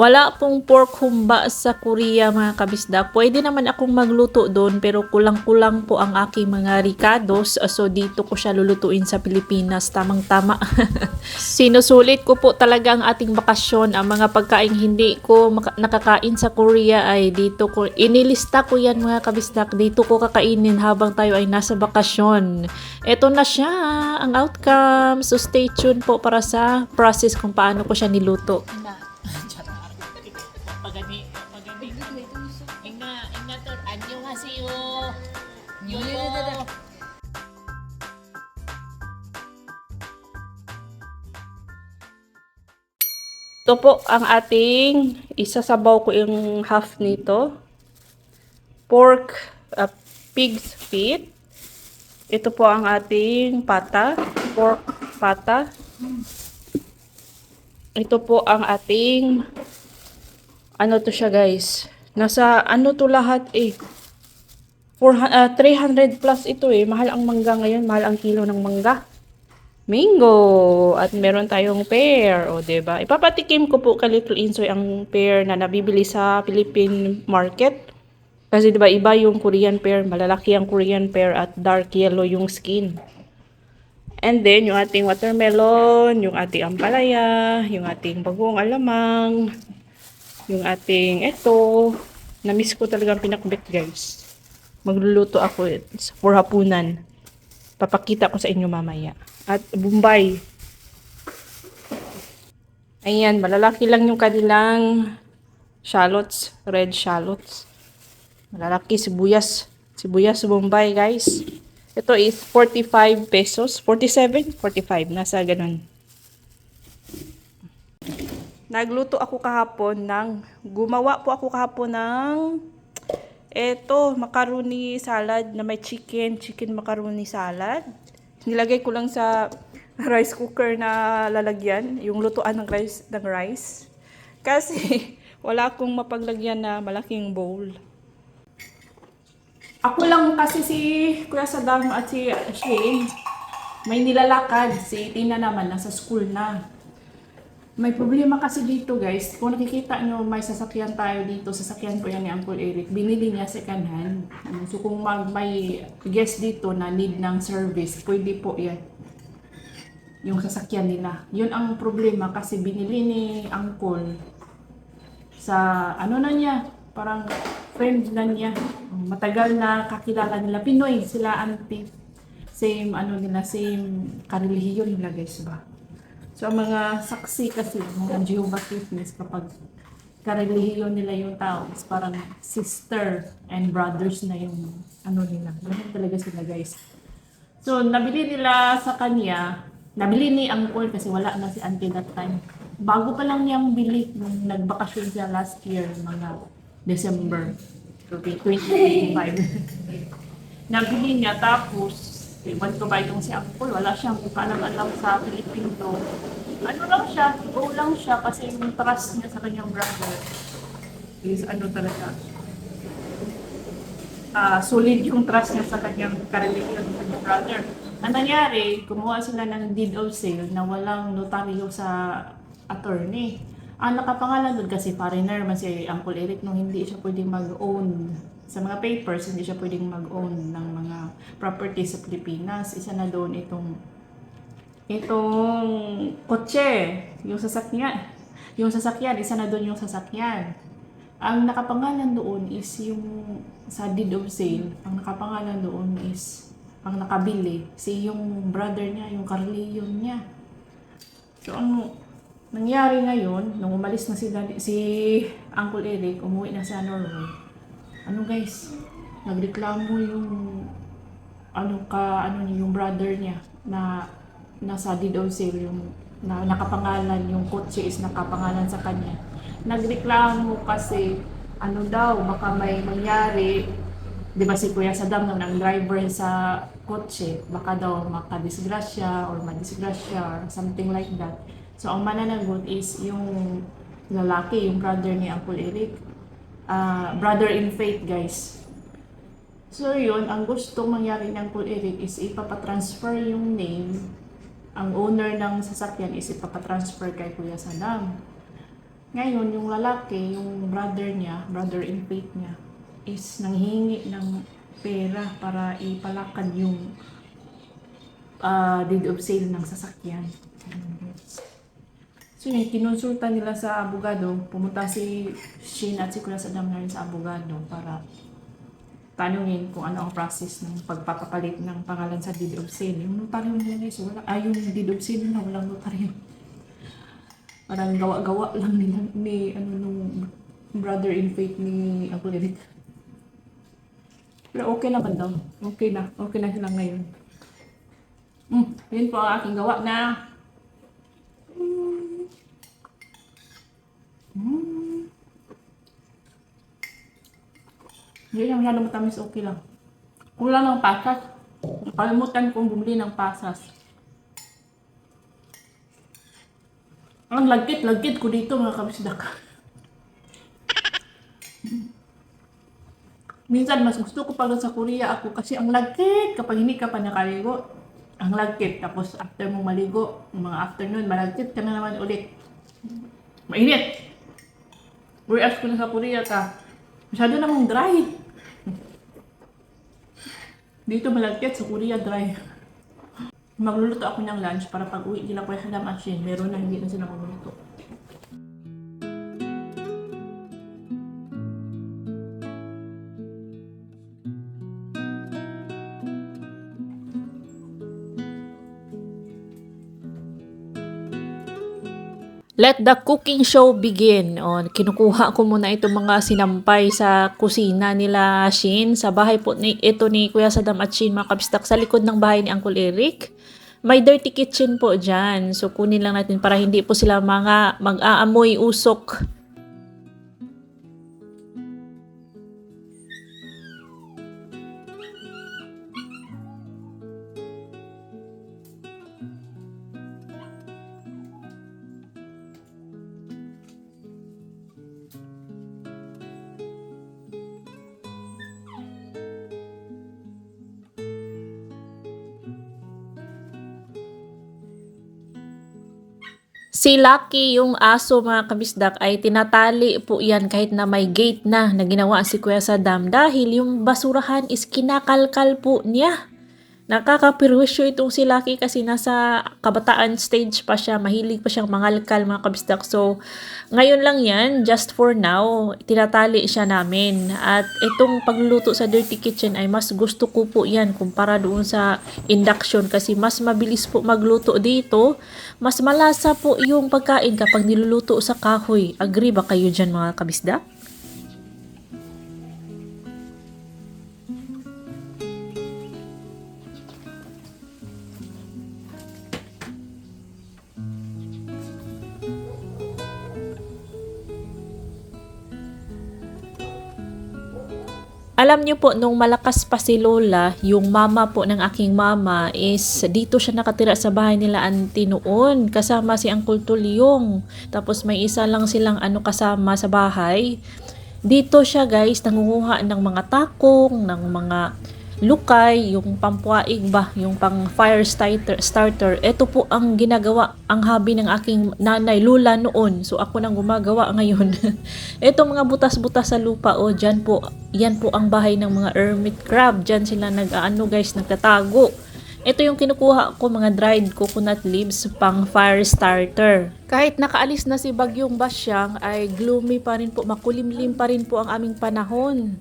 Wala pong pork humba sa Korea mga kabisda. Pwede naman akong magluto doon pero kulang-kulang po ang aking mga ricados. So dito ko siya lulutuin sa Pilipinas. Tamang-tama. Sinusulit ko po talaga ang ating bakasyon. Ang mga pagkain hindi ko nakakain sa Korea ay dito ko. Inilista ko yan mga kabisda. Dito ko kakainin habang tayo ay nasa bakasyon. Ito na siya ang outcome. So stay tuned po para sa process kung paano ko siya niluto. Pagani, pagani. Inga to. 안녕하세요. 요요. Ito po ang ating isasabaw ko yung half nito. Pork, pig's feet. Ito po ang ating pata, pork pata. Ito po ang ating, ano to siya guys, nasa ano to lahat eh. 300 plus ito eh. Mahal ang mangga ngayon, mahal ang kilo ng mangga. Mango. At meron tayong pear. O, diba? Ipapatikim ko po kay Little Insoy ang pear na nabibili sa Philippine market. Kasi diba iba yung Korean pear. Malalaki ang Korean pear at dark yellow yung skin. And then, yung ating watermelon, yung ating ampalaya, yung ating bagong alamang, yung ating eto. Na-miss ko talagang pinakbit guys. Magluluto ako for hapunan. Papakita ko sa inyo mamaya. At Bombay. Ayan, malalaki lang yung kanilang shallots, red shallots. Malalaki, sibuyas. Sibuyas Bombay, guys. Ito is 45 pesos. 47? 45. Nasa ganun. Nagluto ako kahapon gumawa po ako kahapon ng macaroni salad na may chicken macaroni salad. Nilagay ko lang sa rice cooker na lalagyan, yung lutuan ng rice. Kasi wala akong mapaglagyan na malaking bowl. Ako lang kasi si Kuya Saddam at si Shane, may nilalakad. Si Tina naman, nasa school na. May problema kasi dito guys. Kung nakikita nyo, may sasakyan tayo dito. Sasakyan po yan ni Uncle Eric. Binili niya second hand. So kung may guest dito na need ng service, pwede po yan. Yung sasakyan nila. Yun ang problema kasi binili ni Uncle sa ano na niya. Parang friend na niya. Matagal na kakilala nila. Pinoy sila auntie. Same same karelihiyon nila guys ba. So, ang mga saksi kasi, mga Jehovah's Witness, kapag karelihiyon nila yung tao, is parang sister and brothers na yung nila. Ganun talaga sila, guys. So, nabili nila sa kanya, nabili ni Uncle kasi wala na si Auntie that time. Bago pa lang niyang bili nung nagbakasyon siya last year, mga December 2025. Nabili niya, tapos, iwan ko ba itong si Uncle? Wala siyang alam sa Pilipino. Ano lang siya, go lang siya kasi yung trust niya sa kanyang brother is talaga. Solid yung trust niya sa kanyang karelihiyon ng kanyang brother. Ang nangyari, gumawa sila ng deed of sale na walang notaryo sa attorney. Ang nakapangalan doon kasi foreigner man si Uncle Eric nung hindi siya pwedeng mag-own sa mga papers, hindi siya pwedeng mag-own ng mga properties sa Pilipinas. Isa na doon itong kotse, yung sasakyan. Yung sasakyan, isa na doon yung sasakyan. Ang nakapangalan doon is yung sa deed of sale, ang nakapangalan doon is ang nakabili yung brother niya, yung karelihiyon niya. So ang nangyari ngayon, nung umalis na si Uncle Eric, umuwi na sa Norway. Guys, nagreklamo yung yung brother niya na nasa deed of sale yung na nakapangalan, yung kotse is nakapangalan sa kanya. Nagreklamo kasi daw baka may mangyari, 'di ba si Kuya Saddam nung ang driver sa kotse, baka daw makadisgrasya or madisgrasya or something like that. So ang mananagot is yung lalaki, yung brother ni Uncle Eric. Brother in faith, guys. So yun, ang gusto mangyari ng Uncle Eric is ipapatransfer yung name. Ang owner ng sasakyan is ipapatransfer kay Kuya Saddam. Ngayon, yung lalaki, yung brother niya, brother in faith niya, is nanghihingi ng pera para ipalakad yung deed of sale ng sasakyan. So yun, kinonsulta nila sa abogado, pumunta si Shane at si Kuya Saddam na rin sa abogado para tanungin kung ano ang process ng pagpapapalit ng pangalan sa deed of sale. Yung notaryo nila guys, yung deed of sale na walang notaryo. Parang gawa-gawa lang nila ni nung brother in faith ni Uncle Eric. Pero okay naman daw. Okay na sila ngayon. Yun po ang aking gawa na. Hindi lang masyadong matamis, okay lang. Kulang ng pasas. Nakalimutan kong bumili ng pasas. Ang lagkit ko dito mga kabisdak. Minsan mas gusto ko pag sa Korea ako kasi ang lagkit kapag hindi ka pa nakaligo. Ang lagkit. Tapos after mong maligo, mga afternoon, malagkit ka na naman ulit. Mainit! Whereas kung sa Korea ka, masyado namang dry. Dito malagkit, sa Korea dry. Magluluto ako ng lunch para pag uwi nila Kuya Saddam at Shane, meron na hindi na sila magluluto. Let the cooking show begin. O, kinukuha ko muna itong mga sinampay sa kusina nila Shin. Sa bahay po ito ni Kuya Saddam at Shin, mga kabistak, sa likod ng bahay ni Uncle Eric. May dirty kitchen po dyan. So kunin lang natin para hindi po sila mag-aamoy usok. Si Lucky, yung aso mga kabisdak, ay tinatali po yan kahit na may gate na ginawa si Kuya Saddam dahil yung basurahan is kinakalkal po niya. Nakakapirwisyo itong si Lucky kasi nasa kabataan stage pa siya, mahilig pa siyang mangalkal mga kabisdak. So, ngayon lang yan, just for now, tinatali siya namin. At itong pagluluto sa dirty kitchen ay mas gusto ko po yan kumpara doon sa induction kasi mas mabilis po magluto dito. Mas malasa po yung pagkain kapag niluluto sa kahoy. Agree ba kayo dyan mga kabisdak? Alam niyo po, nung malakas pa si Lola, yung mama po ng aking mama is dito siya nakatira sa bahay nila auntie noon. Kasama si Uncle Tulyong. Tapos may isa lang silang kasama sa bahay. Dito siya guys, nangunguha ng mga takong, ng mga lukay, yung pampuaig ba, yung pang fire starter. Ito po ang ginagawa, ang hobby ng aking nanay, Lula noon. So ako nang gumagawa ngayon. Ito mga butas-butas sa lupa, dyan po, yan po ang bahay ng mga hermit crab. Dyan sila guys, nagtatago. Ito yung kinukuha ko, mga dried coconut leaves pang fire starter. Kahit nakaalis na si Bagyong Basyang, ay gloomy pa rin po, makulimlim pa rin po ang aming panahon.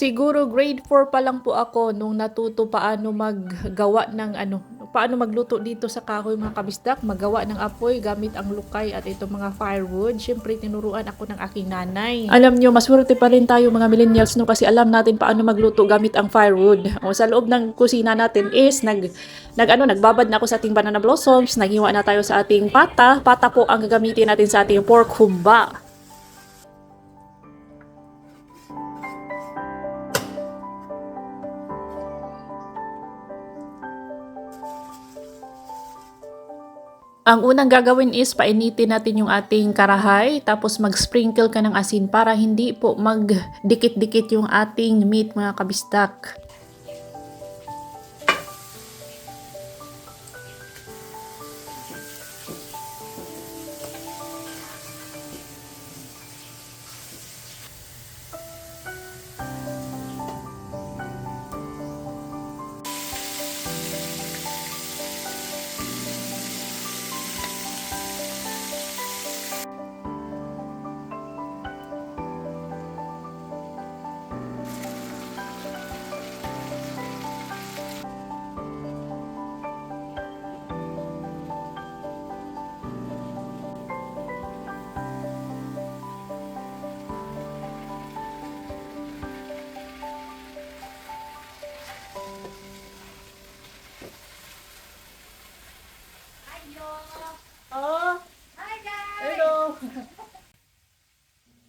Siguro grade 4 pa lang po ako nung natuto paano maggawa ng paano magluto dito sa kahoy mga kabisdak, magawa ng apoy gamit ang lukay at itong mga firewood. Siyempre tinuruan ako ng aking nanay. Alam nyo, maswerte pa rin tayo mga millennials kasi alam natin paano magluto gamit ang firewood. O sa loob ng kusina natin is nagbabad na ako sa ating banana blossoms, naghiwa na tayo sa ating pata. Pata po ang gagamitin natin sa ating pork humba. Ang unang gagawin is painitin natin yung ating karahay, tapos mag-sprinkle ka ng asin para hindi po magdikit-dikit yung ating meat mga kabisdak.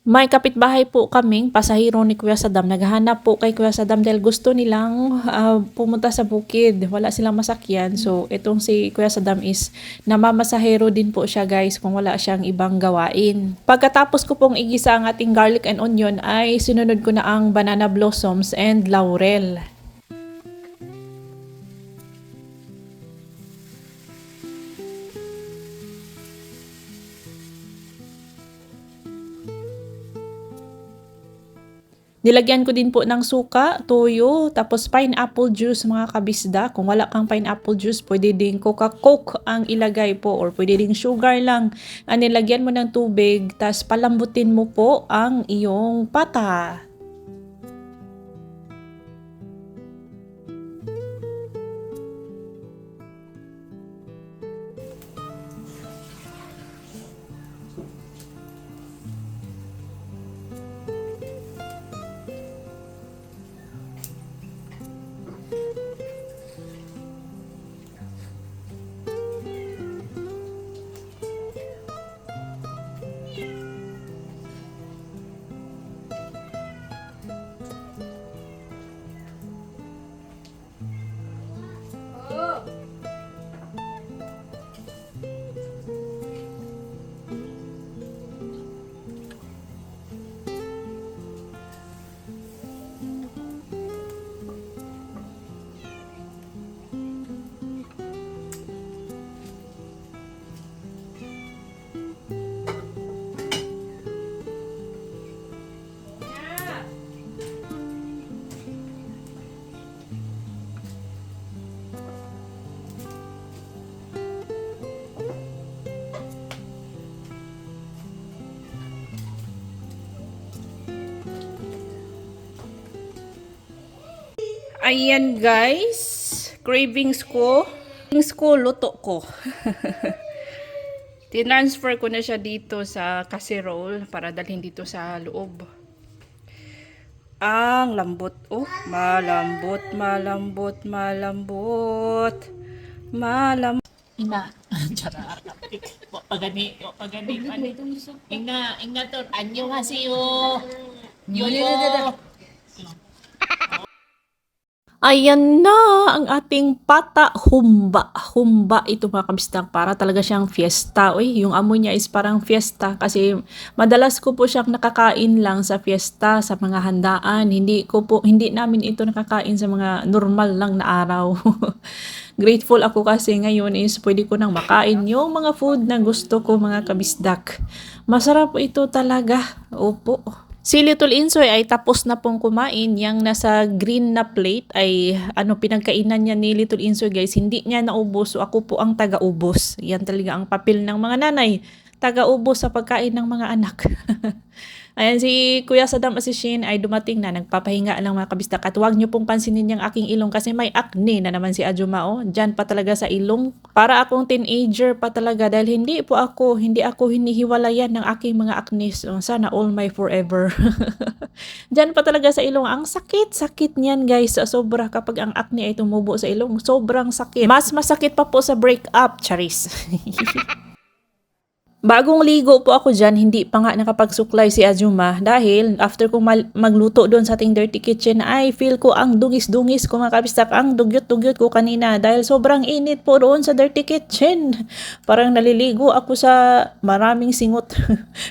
May kapitbahay po kaming pasahero ni Kuya Saddam. Naghahanap po kay Kuya Saddam dahil gusto nilang pumunta sa bukid. Wala silang masakyan. So, itong si Kuya Saddam is namamasahero din po siya guys kung wala siyang ibang gawain. Pagkatapos ko pong igisa ang ating garlic and onion ay sinunod ko na ang banana blossoms and laurel. Nilagyan ko din po ng suka, toyo, tapos pineapple juice mga kabisda. Kung wala kang pineapple juice, pwede din Coca-Cola ang ilagay po or pwede din sugar lang. Nilagyan mo ng tubig, tapos palambutin mo po ang iyong pata. Ayan guys, cravings ko. Luto ko. Tinransfer ko na siya dito sa casserole para dalhin dito sa loob. Ang lambot. Oh, malambot. Ina. Chara. Pagani. Inga tor. Anyo haseyo. Yoyo. Ayan na ang ating pata humba. Humba ito mga kabistang, para talaga siyang fiesta. Uy, yung amoy niya is parang fiesta kasi madalas ko po siyang nakakain lang sa fiesta, sa mga handaan. Hindi namin ito nakakain sa mga normal lang na araw. Grateful ako kasi ngayon is pwede ko nang makain yung mga food na gusto ko mga kabisdak. Masarap ito talaga. Opo. Si Little Insoy ay tapos na pong kumain. Yang nasa green na plate ay pinagkainan niya ni Little Insoy guys. Hindi niya naubos. So ako po ang taga-ubos. Yan talaga ang papel ng mga nanay. Taga-ubos sa pagkain ng mga anak. Ayan, si Kuya Saddam Asishin ay dumating na, nagpapahinga lang mga kabistak. At huwag niyo pong pansinin yung aking ilong kasi may acne na naman si Ajumao. Diyan pa talaga sa ilong. Para akong teenager pa talaga dahil hindi ako hinihiwalayan ng aking mga acne. So, sana all my forever. Diyan pa talaga sa ilong. Ang sakit niyan guys. Sobra kapag ang acne ay tumubo sa ilong. Sobrang sakit. Mas masakit pa po sa breakup, Charis. Bagong ligo po ako dyan, hindi pa nga nakapagsuklay si Azuma dahil after kong magluto doon sa ating dirty kitchen ay feel ko ang dungis-dungis ko mga kabistak, ang dugyot-dugyot ko kanina dahil sobrang init po doon sa dirty kitchen. Parang naliligo ako sa maraming singot.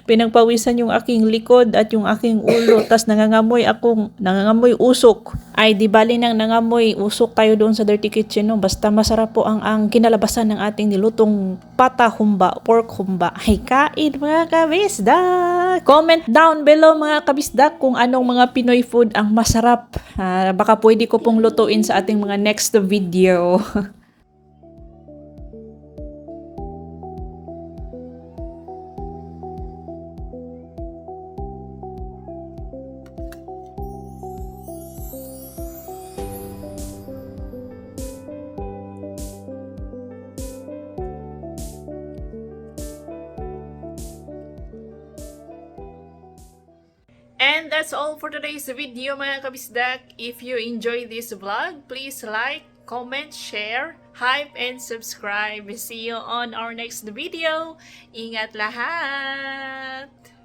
Pinagpawisan yung aking likod at yung aking ulo, tas nangangamoy usok. Ay di bali nang nangamoy usok tayo doon sa dirty kitchen, no? Basta masarap po ang kinalabasan ng ating nilutong pata humba, pork humba. Ay kain mga kabisdak! Comment down below mga kabisdak kung anong mga Pinoy food ang masarap. Baka pwede ko pong lutuin sa ating mga next video. And that's all for today's video mga kabisdak. If you enjoy this vlog, please like, comment, share, hype, and subscribe. See you on our next video. Ingat lahat!